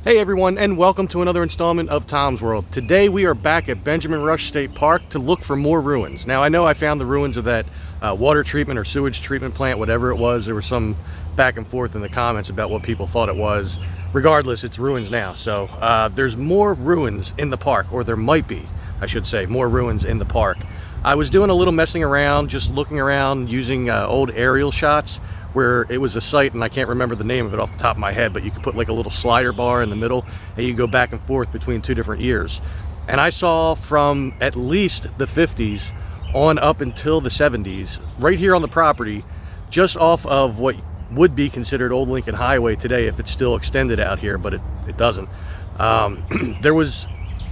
Hey everyone, and welcome to another installment of Tom's World. Today we are back at Benjamin Rush State Park to look for more ruins. Now I know I found the ruins of that water treatment or sewage treatment plant, whatever it was. There was some back and forth in the comments about what people thought it was. Regardless, it's ruins now. So there's more ruins in the park, or there might be, I should say, more ruins in the park. I was doing a little messing around, just looking around using old aerial shots where it was a site, and I can't remember the name of it off the top of my head, but you could put like a little slider bar in the middle and you go back and forth between two different years. And I saw from at least the 50s on up until the 70s, right here on the property, just off of what would be considered Old Lincoln Highway today if it's still extended out here, but it doesn't. There was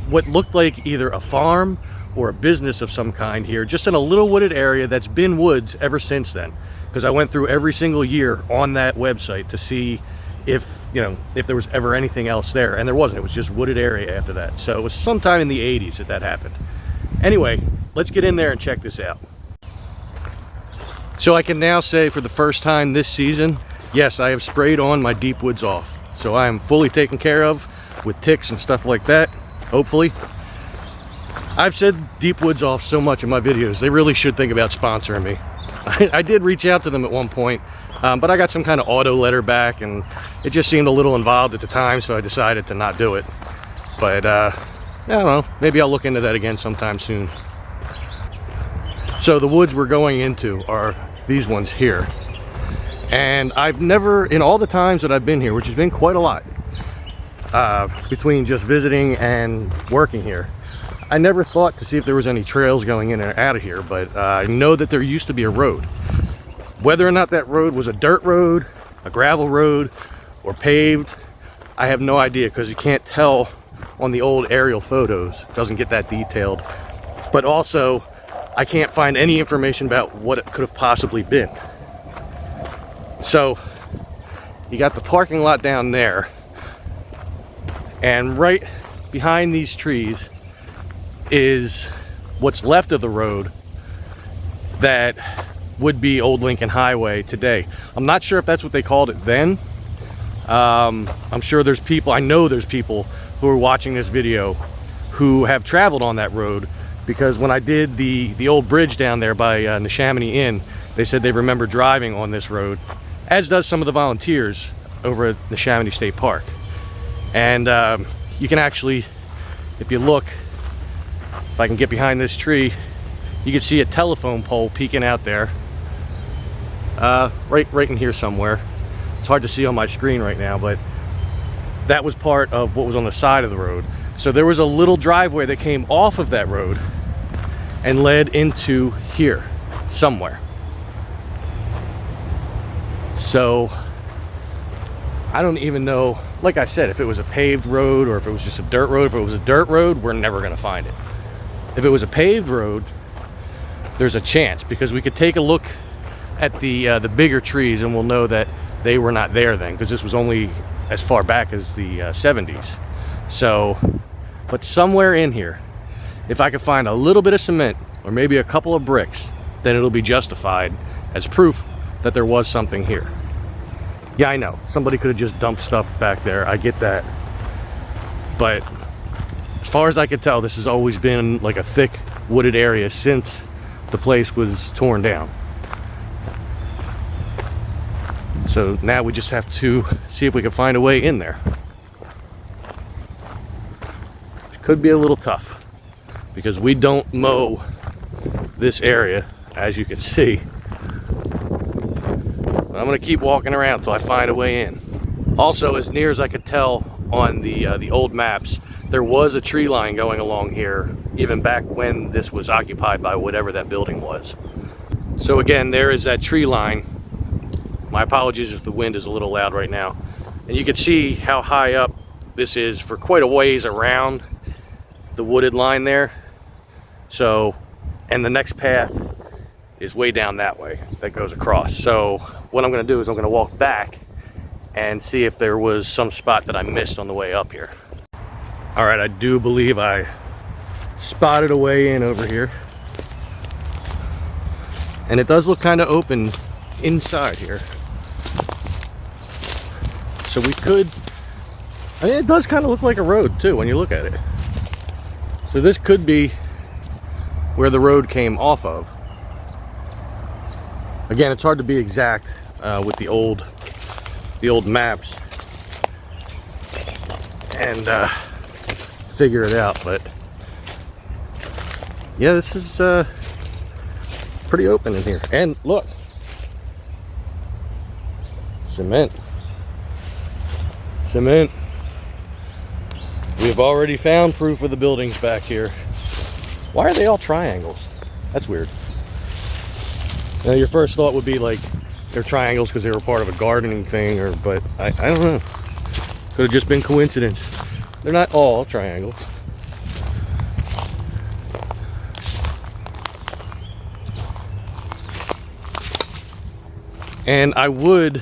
what looked like either a farm or a business of some kind here, just in a little wooded area that's been woods ever since then. Because I went through every single year on that website to see if there was ever anything else there, and there wasn't. It was just wooded area after that. So it was sometime in the 80s that happened. Anyway, let's get in there and check this out. So I can now say for the first time this season, yes, I have sprayed on my deep woods off. So I am fully taken care of with ticks and stuff like that, hopefully. I've said deep woods off so much in my videos, they really should think about sponsoring me. I did reach out to them at one point, but I got some kind of auto letter back, and it just seemed a little involved at the time, so I decided to not do it. But I don't know, maybe I'll look into that again sometime soon. So the woods we're going into are these ones here, and I've never, in all the times that I've been here, which has been quite a lot, between just visiting and working here, I never thought to see if there was any trails going in and out of here, but I know that there used to be a road. Whether or not that road was a dirt road, a gravel road, or paved, I have no idea, because you can't tell on the old aerial photos. It doesn't get that detailed. But also, I can't find any information about what it could have possibly been. So, you got the parking lot down there, and right behind these trees is what's left of the road that would be Old Lincoln Highway today. I'm not sure if that's what they called it then. I'm sure there's people, I know there's people who are watching this video who have traveled on that road, because when I did the old bridge down there by Neshaminy Inn, they said they remember driving on this road, as does some of the volunteers over at Neshaminy State Park. And you can actually, if you look, if I can get behind this tree, you can see a telephone pole peeking out there, right in here somewhere. It's hard to see on my screen right now, but that was part of what was on the side of the road. So there was a little driveway that came off of that road and led into here somewhere. So I don't even know, like I said, if it was a paved road or if it was just a dirt road. If it was a dirt road, we're never gonna find it. If it was a paved road, there's a chance, because we could take a look at the bigger trees and we'll know that they were not there then, because this was only as far back as the 70s. So, but somewhere in here, if I could find a little bit of cement or maybe a couple of bricks, then it'll be justified as proof that there was something here. Yeah, I know, somebody could have just dumped stuff back there, I get that. But as far as I could tell, this has always been like a thick wooded area since the place was torn down. So now we just have to see if we can find a way in there. It could be a little tough, because we don't mow this area, as you can see. But I'm gonna keep walking around until I find a way in. Also, as near as I could tell on the old maps, there was a tree line going along here even back when this was occupied by whatever that building was. So again, there is that tree line. My apologies if the wind is a little loud right now. And you can see how high up this is for quite a ways around the wooded line there. So, and the next path is way down that way that goes across. So what I'm going to do is I'm going to walk back and see if there was some spot that I missed on the way up here. All right, I do believe I spotted a way in over here, and it does look kind of open inside here. So we could I mean, it does kind of look like a road too when you look at it. So this could be where the road came off of. Again, it's hard to be exact with the old maps and figure it out, but yeah, this is pretty open in here. And look, cement. We've already found proof of the buildings back here. Why are they all triangles? That's weird. Now, your first thought would be like they're triangles because they were part of a gardening thing, but I don't know. Could have just been coincidence. They're not all triangles. And I would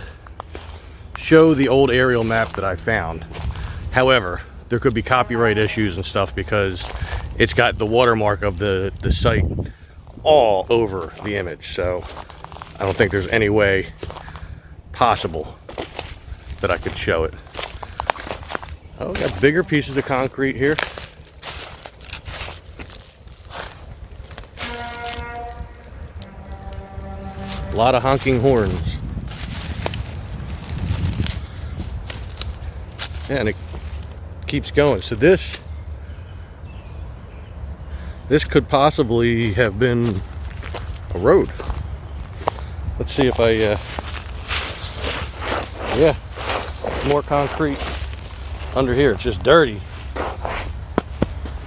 show the old aerial map that I found. However, there could be copyright issues and stuff because it's got the watermark of the site all over the image. So I don't think there's any way possible that I could show it. Oh, we got bigger pieces of concrete here. A lot of honking horns. Yeah, and it keeps going. So this could possibly have been a road. Let's see if I yeah, more concrete under here. It's just dirty,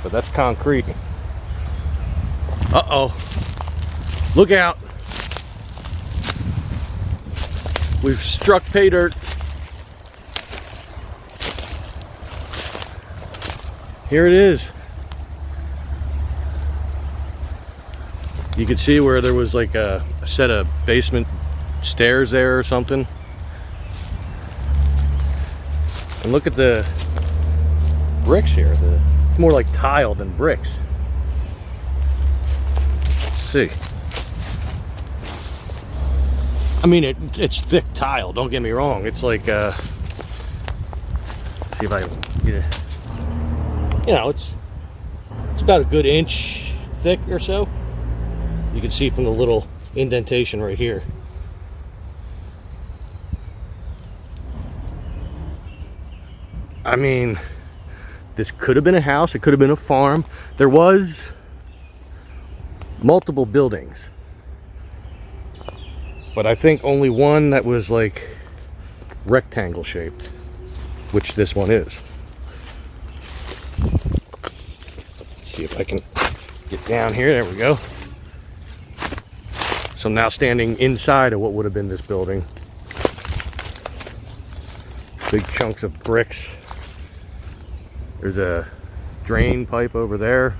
but that's concrete. Uh-oh, look out. We've struck pay dirt. Here it is. You can see where there was like a set of basement stairs there or something. And look at the bricks here. It's more like tile than bricks. Let's see. I mean, it's thick tile, don't get me wrong. It's like, see if I can get it. You know, it's about a good inch thick or so. You can see from the little indentation right here. I mean, this could have been a house, it could have been a farm. There was multiple buildings, but I think only one that was like rectangle shaped, which this one is. Let's see if I can get down here. There we go. So I'm now standing inside of what would have been this building. Big chunks of bricks. There's a drain pipe over there.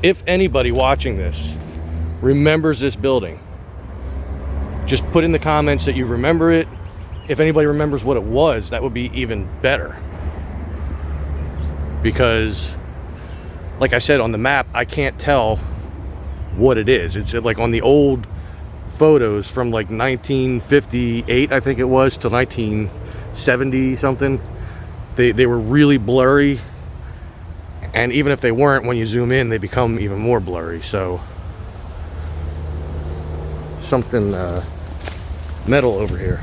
If anybody watching this remembers this building, just put in the comments that you remember it. If anybody remembers what it was, that would be even better. Because, like I said, on the map, I can't tell what it is. It's like on the old photos from like 1958, I think it was, to 1970 something. They were really blurry. And even if they weren't, when you zoom in, they become even more blurry. So, something metal over here.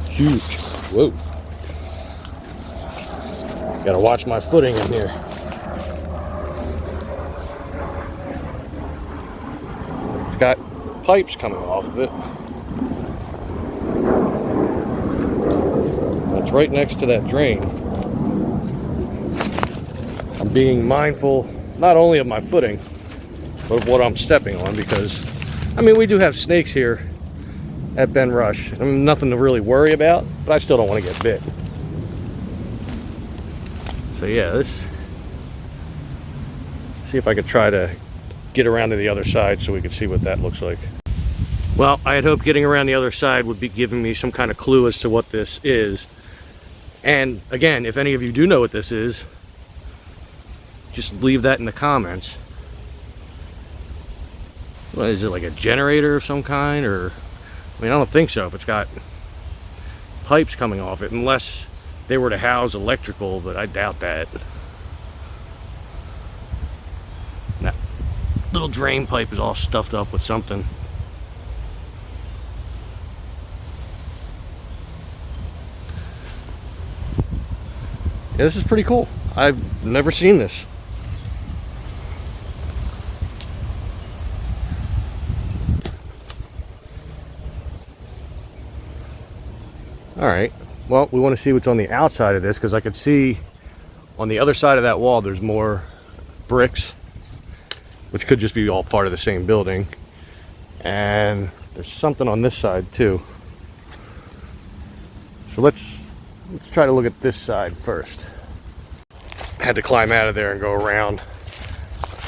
Huge. Whoa. Gotta watch my footing in here. It's got pipes coming off of it. It's right next to that drain. I'm being mindful not only of my footing, but of what I'm stepping on, because, I mean, we do have snakes here at Ben Rush. I mean, nothing to really worry about, but I still don't want to get bit. So yeah, let's see if I could try to get around to the other side so we can see what that looks like. Well, I had hoped getting around the other side would be giving me some kind of clue as to what this is. And again, if any of you do know what this is, just leave that in the comments. What is it, like a generator of some kind? Or I mean, I don't think so if it's got pipes coming off it, unless they were to house electrical, but I doubt that. That little drain pipe is all stuffed up with something. Yeah, this is pretty cool. I've never seen this. All right, well, we want to see what's on the outside of this, because I could see on the other side of that wall there's more bricks, which could just be all part of the same building. And there's something on this side too. So let's try to look at this side first. Had to climb out of there and go around,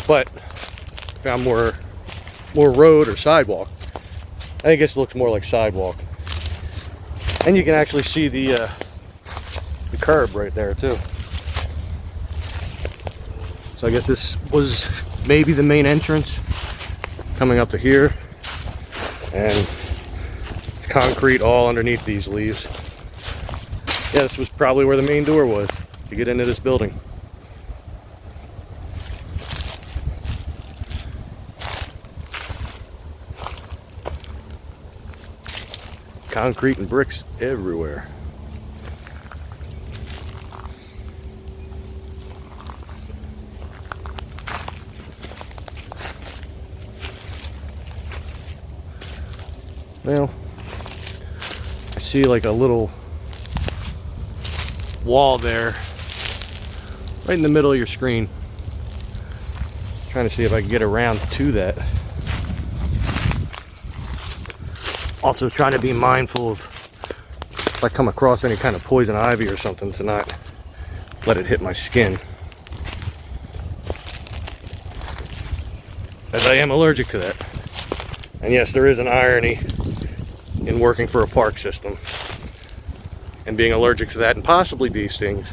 but found more road or sidewalk. I think this looks more like sidewalk. And you can actually see the curb right there too. So I guess this was maybe the main entrance coming up to here, and it's concrete all underneath these leaves. Yeah, this was probably where the main door was to get into this building. Concrete and bricks everywhere. Well, I see like a little wall there right in the middle of your screen. Trying to see if I can get around to that. Also trying to be mindful of if I come across any kind of poison ivy or something to not let it hit my skin, as I am allergic to that. And yes, there is an irony in working for a park system and being allergic to that and possibly bee stings.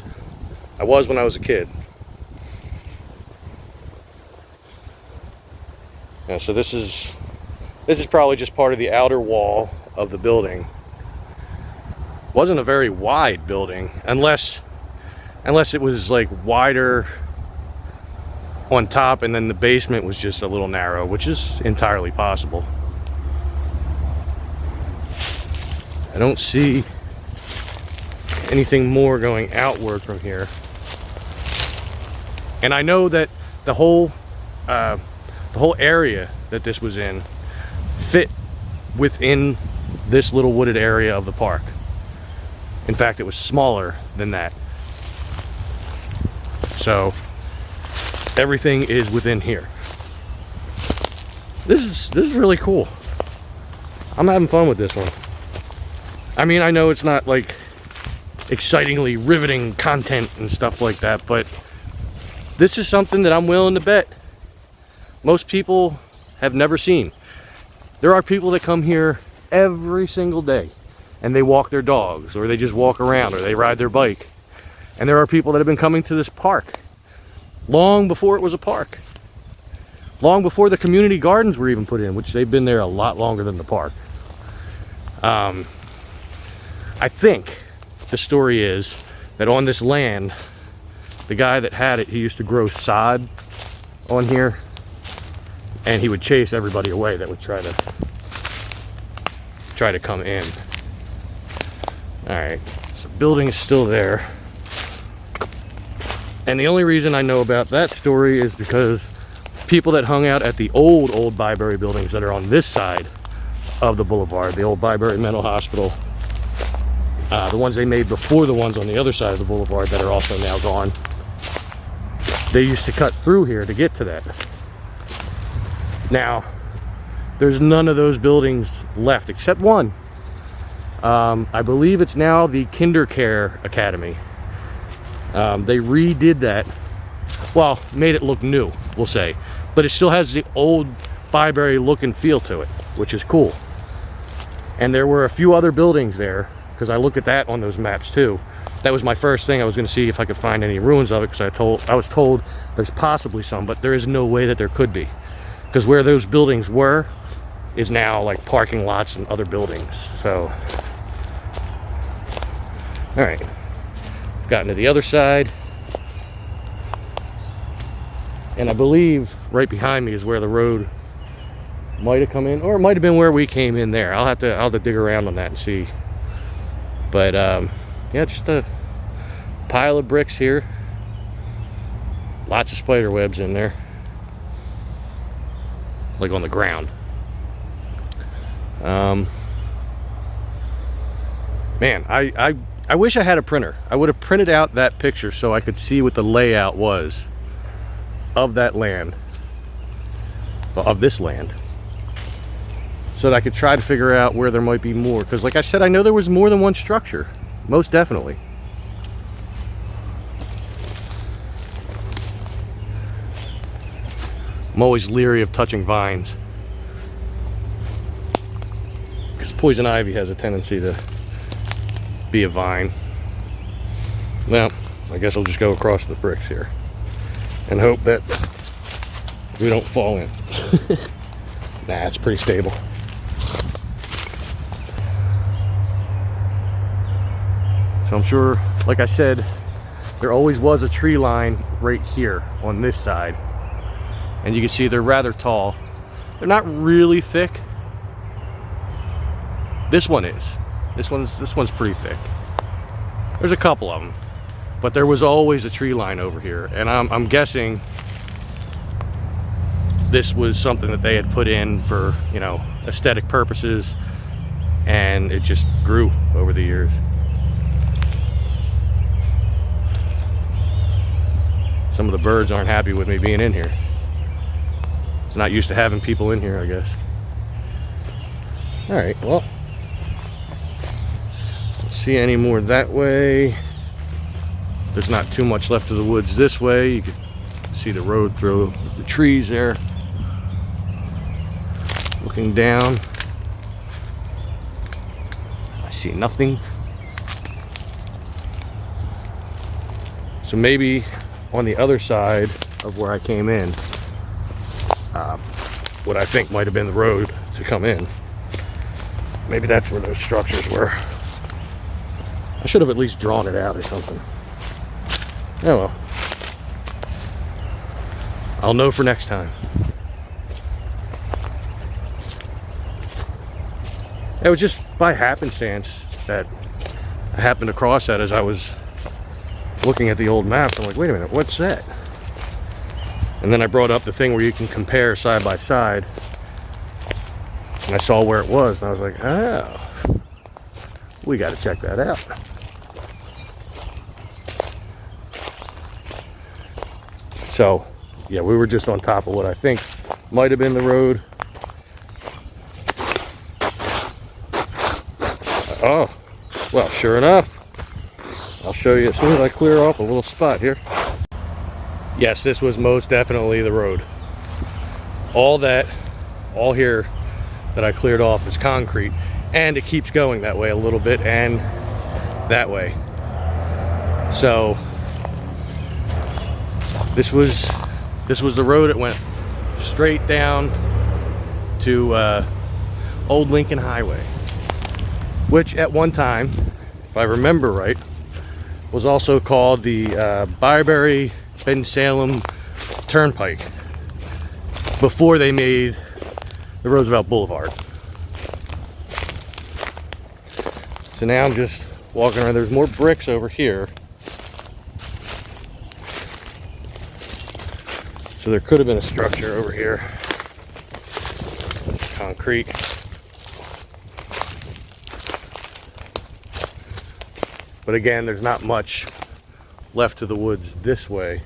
I was when I was a kid. Yeah, so this is probably just part of the outer wall of the building. Wasn't a very wide building, unless it was like wider on top and then the basement was just a little narrow, which is entirely possible. I don't see anything more going outward from here. And I know that the whole area that this was in fit within this little wooded area of the park. In fact, it was smaller than that. So everything is within here. This is really cool. I'm having fun with this one. I mean, I know it's not like excitingly riveting content and stuff like that, but this is something that I'm willing to bet most people have never seen. There are people that come here every single day and they walk their dogs, or they just walk around, or they ride their bike. And there are people that have been coming to this park long before it was a park. Long before the community gardens were even put in, which they've been there a lot longer than the park. I think the story is that on this land, the guy that had it, he used to grow sod on here, and he would chase everybody away that would try to come in. All right, so the building is still there. And the only reason I know about that story is because people that hung out at the old Byberry buildings that are on this side of the boulevard, the old Byberry Mental Hospital, the ones they made before the ones on the other side of the boulevard that are also now gone, they used to cut through here to get to that. Now, there's none of those buildings left except one. I believe it's now the KinderCare Academy. They redid that, well, made it look new, we'll say, but it still has the old Byberry look and feel to it, which is cool. And there were a few other buildings there, because I looked at that on those maps too. That was my first thing. I was going to see if I could find any ruins of it, because I was told there's possibly some, but there is no way that there could be, because where those buildings were is now like parking lots and other buildings. So, all right, I've gotten to the other side, and I believe right behind me is where the road might have come in, or it might have been where we came in there. I'll have to dig around on that and see. But yeah, just a pile of bricks here. Lots of spider webs in there, like on the ground. Man, I wish I had a printer. I would have printed out that picture so I could see what the layout was of that land, of this land, so that I could try to figure out where there might be more. Because like I said, I know there was more than one structure, most definitely. I'm always leery of touching vines, because poison ivy has a tendency to be a vine. Well, I guess I'll just go across the bricks here and hope that we don't fall in. Nah, it's pretty stable. So I'm sure, like I said, there always was a tree line right here on this side. And you can see they're rather tall. They're not really thick. This one is. This one's pretty thick. There's a couple of them, but there was always a tree line over here, and I'm guessing this was something that they had put in for, you know, aesthetic purposes, and it just grew over the years. Some of the birds aren't happy with me being in here. It's not used to having people in here, I guess. All right, well, don't see any more that way. There's not too much left of the woods this way. You can see the road through the trees there. Looking down, I see nothing. So maybe on the other side of where I came in, what I think might have been the road to come in, maybe that's where those structures were. I should have at least drawn it out or something. Oh well, I'll know for next time. It was just by happenstance that I happened across that as I was looking at the old maps. I'm like, wait a minute, what's that? And then I brought up the thing where you can compare side by side, and I saw where it was, and I was like, oh, we got to check that out. So yeah, we were just on top of what I think might have been the road. Oh, well, sure enough, I'll show you as soon as I clear off a little spot here. Yes, this was most definitely the road. All here that I cleared off is concrete, and it keeps going that way a little bit and that way. So this was the road. It went straight down to Old Lincoln Highway, which at one time, if I remember right, was also called the Byberry Bensalem Turnpike, before they made the Roosevelt Boulevard. So now I'm just walking around. There's more bricks over here. So there could have been a structure over here. Concrete. But again, there's not much left to the woods this way.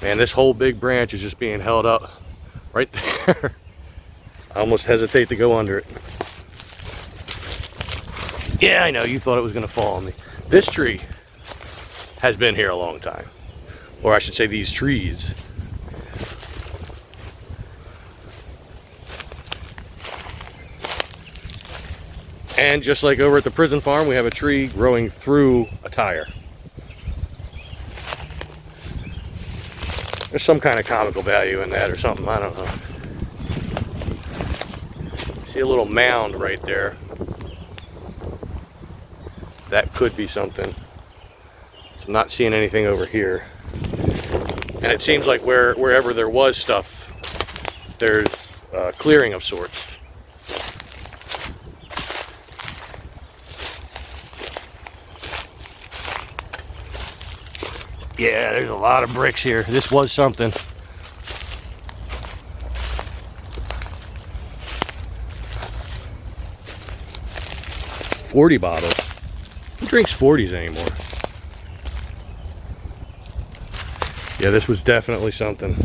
Man, this whole big branch is just being held up right there. I almost hesitate to go under it. Yeah, I know, you thought it was gonna fall on me. This tree has been here a long time. Or I should say these trees. And just like over at the prison farm, we have a tree growing through a tire. There's some kind of comical value in that or something, I don't know. See a little mound right there. That could be something. So I'm not seeing anything over here. And it seems like wherever there was stuff, there's clearing of sorts. Yeah, there's a lot of bricks here. This was something. $40 bottles. Who drinks 40s anymore? Yeah, this was definitely something.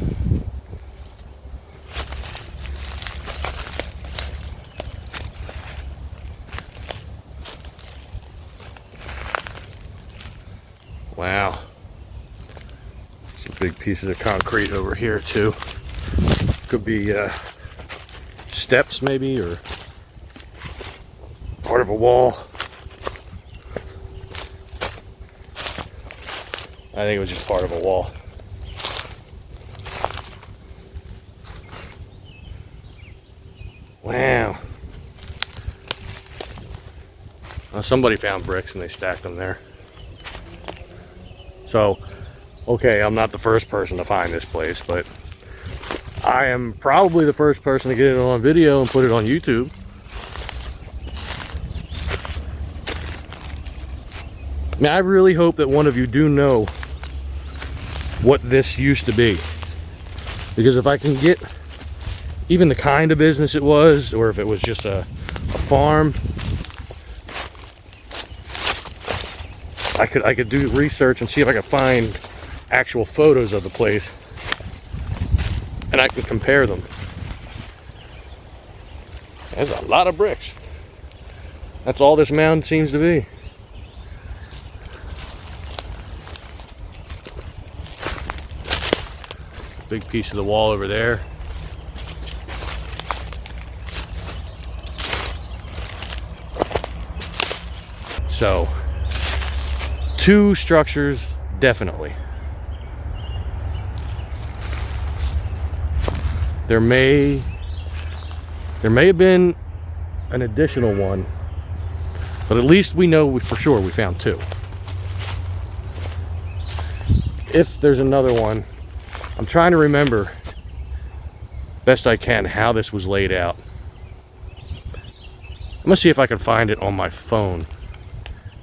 Wow. Some big pieces of concrete over here too. Could be steps maybe, or part of a wall. I think it was just part of a wall. Wow. Well, somebody found bricks and they stacked them there. So, okay, I'm not the first person to find this place, but I am probably the first person to get it on video and put it on YouTube. Now, I really hope that one of you do know what this used to be. Because if I can get even the kind of business it was, or if it was just a farm, I could do research and see if I could find actual photos of the place, and I can compare them. There's a lot of bricks. That's all this mound seems to be. Big piece of the wall over there. So, 2 structures, definitely. There may have been an additional one, but at least we know for sure we found 2. If there's another one, I'm trying to remember best I can how this was laid out. I'm gonna see if I can find it on my phone.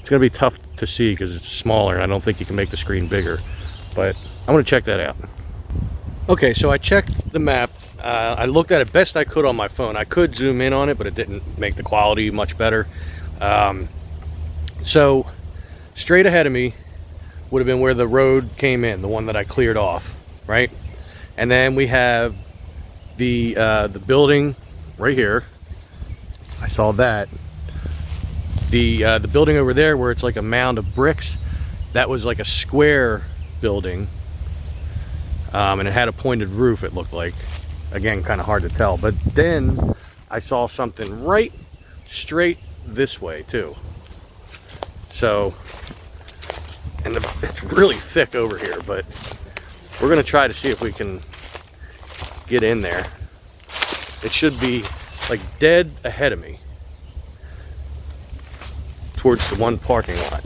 It's gonna be tough to see because it's smaller and I don't think you can make the screen bigger, but I'm gonna check that out. Okay, so I checked the map. I looked at it best I could on my phone. I could zoom in on it, but it didn't make the quality much better. So straight ahead of me would have been where the road came in, the one that I cleared off, right? And then we have the building right here. I saw that. The building over there where it's like a mound of bricks, that was like a square building, and it had a pointed roof, it looked like. Again, kind of hard to tell. But then I saw something right straight this way too. So, and it's really thick over here, but we're gonna try to see if we can get in there. It should be like dead ahead of me towards the one parking lot.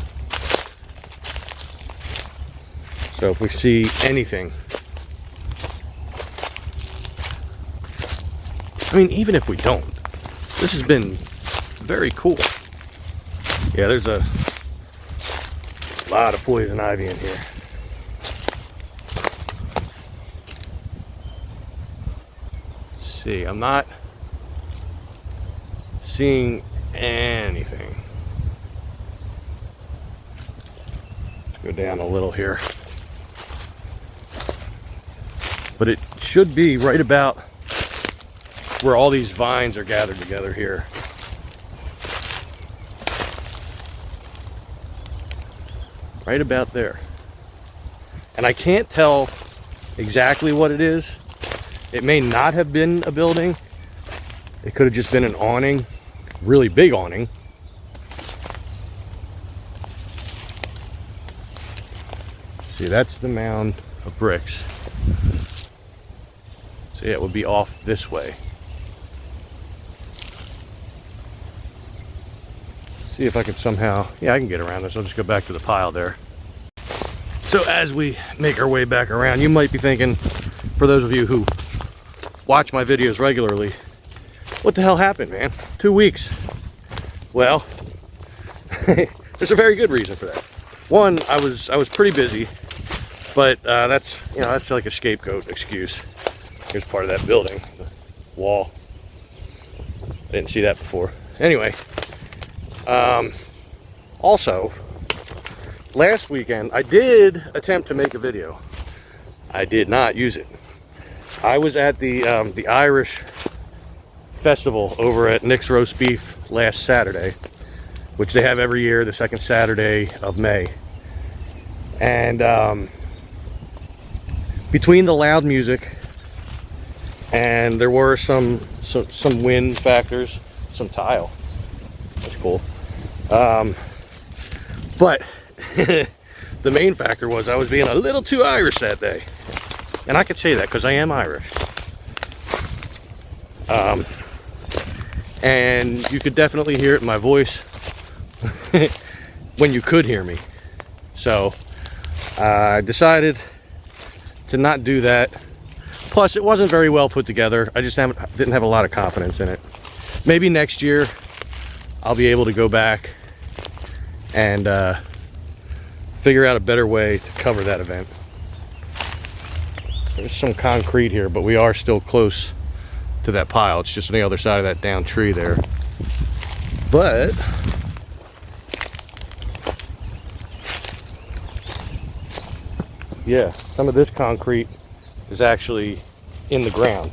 So if we see anything, I mean, even if we don't, this has been very cool. Yeah, there's a lot of poison ivy in here. Let's see, I'm not seeing anything. Let's go down a little here. But it should be right about where all these vines are gathered together here. Right about there. And I can't tell exactly what it is. It may not have been a building. It could have just been an awning, really big awning. See, that's the mound of bricks. So yeah, it would be off this way. See if I can somehow, yeah, I can get around this. I'll just go back to the pile there. So as we make our way back around, you might be thinking, for those of you who watch my videos regularly, what the hell happened, man? 2 weeks. Well, there's a very good reason for that. One, I was pretty busy, but that's, you know, that's like a scapegoat excuse. Here's part of that building, the wall. I didn't see that before. Anyway, also, last weekend I did attempt to make a video. I did not use it. I was at the Irish festival over at Nick's Roast Beef last Saturday, which they have every year, the second Saturday of May. And between the loud music and there were some wind factors, some tile. That's cool. But the main factor was I was being a little too Irish that day. And I could say that because I am Irish. And you could definitely hear it in my voice when you could hear me. So I decided to not do that. Plus, it wasn't very well put together. I just didn't have a lot of confidence in it. Maybe next year I'll be able to go back and figure out a better way to cover that event. There's some concrete here, but we are still close to that pile. It's just on the other side of that down tree there. But yeah, some of this concrete is actually in the ground.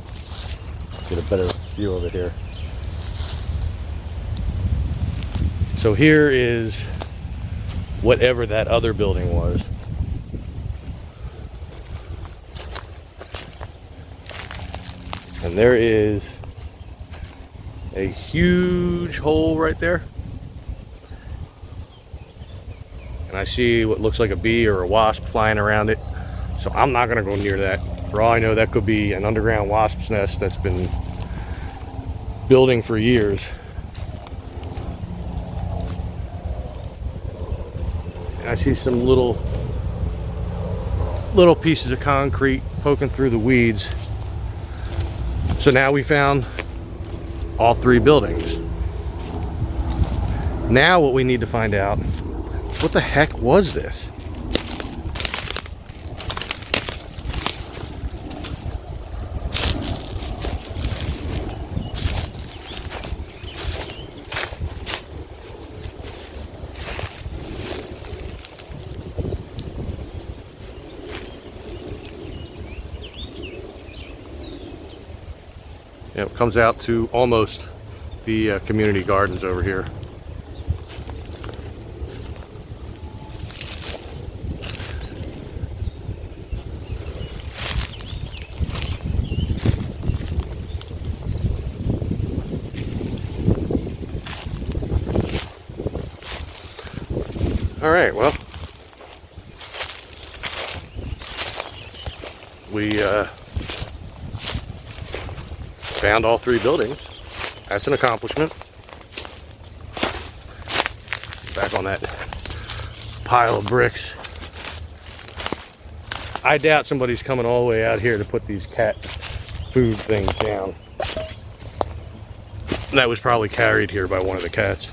Get a better view of it here. So here is whatever that other building was. And there is a huge hole right there. And I see what looks like a bee or a wasp flying around it. So I'm not gonna go near that. For all I know, that could be an underground wasp's nest that's been building for years. And I see some little pieces of concrete poking through the weeds. So now we found all 3 buildings. Now what we need to find out is what the heck was this? Yeah, it comes out to almost the community gardens over here. All right, well, we found all 3 buildings. That's an accomplishment. Back on that pile of bricks. I doubt somebody's coming all the way out here to put these cat food things down. That was probably carried here by one of the cats.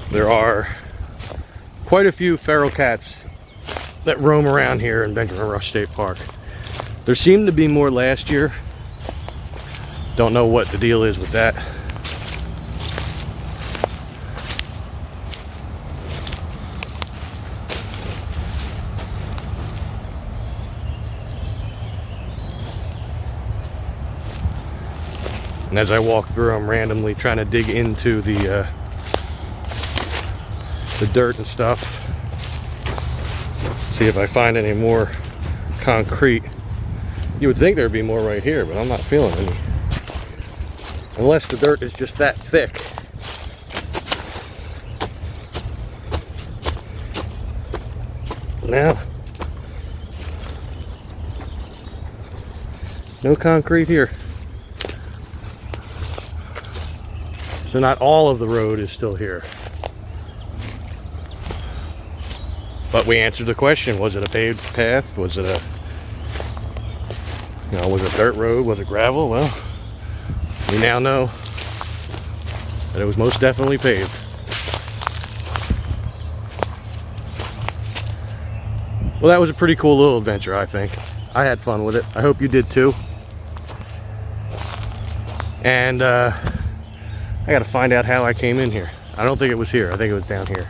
There are quite a few feral cats that roam around here in Benjamin Rush State Park. There seemed to be more last year. Don't know what the deal is with that. And as I walk through, I'm randomly trying to dig into the dirt and stuff. See if I find any more concrete. You would think there'd be more right here, but I'm not feeling any. Unless the dirt is just that thick. Now, no concrete here. So not all of the road is still here. But we answered the question. Was it a paved path? Was it a, was it a dirt road? Was it gravel? Well, we now know that it was most definitely paved. Well, that was a pretty cool little adventure, I think. I had fun with it. I hope you did too. And I gotta find out how I came in here. I don't think it was here. I think it was down here.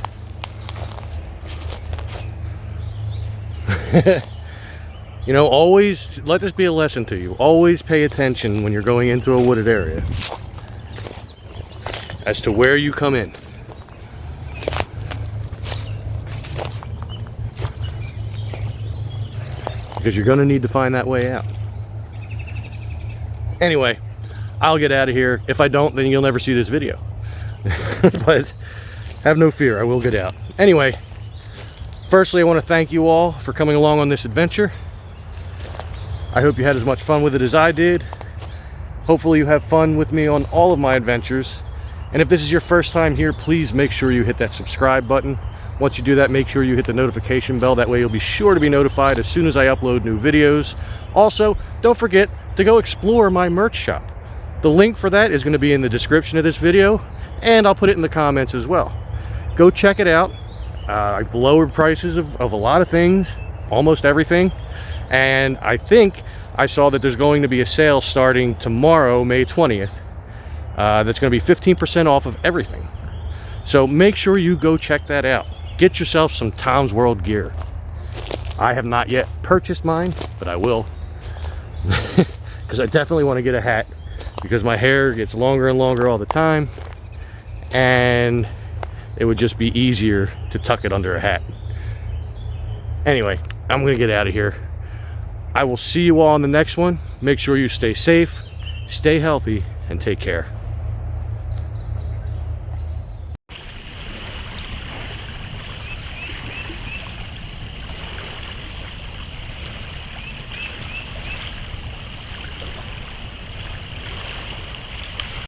Always let this be a lesson to you. Always pay attention when you're going into a wooded area as to where you come in. Because you're going to need to find that way out. Anyway, I'll get out of here. If I don't, then you'll never see this video. But have no fear, I will get out. Anyway, firstly, I want to thank you all for coming along on this adventure. I hope you had as much fun with it as I did. Hopefully you have fun with me on all of my adventures. And if this is your first time here, please make sure you hit that subscribe button. Once you do that, make sure you hit the notification bell. That way you'll be sure to be notified as soon as I upload new videos. Also, don't forget to go explore my merch shop. The link for that is going to be in the description of this video, and I'll put it in the comments as well. Go check it out. I've lowered prices of a lot of things, almost everything. And I think I saw that there's going to be a sale starting tomorrow, May 20th. That's going to be 15% off of everything. So make sure you go check that out. Get yourself some Tom's World gear. I have not yet purchased mine, but I will. Because I definitely want to get a hat, because my hair gets longer and longer all the time, and it would just be easier to tuck it under a hat. Anyway, I'm going to get out of here. I will see you all in the next one. Make sure you stay safe, stay healthy, and take care.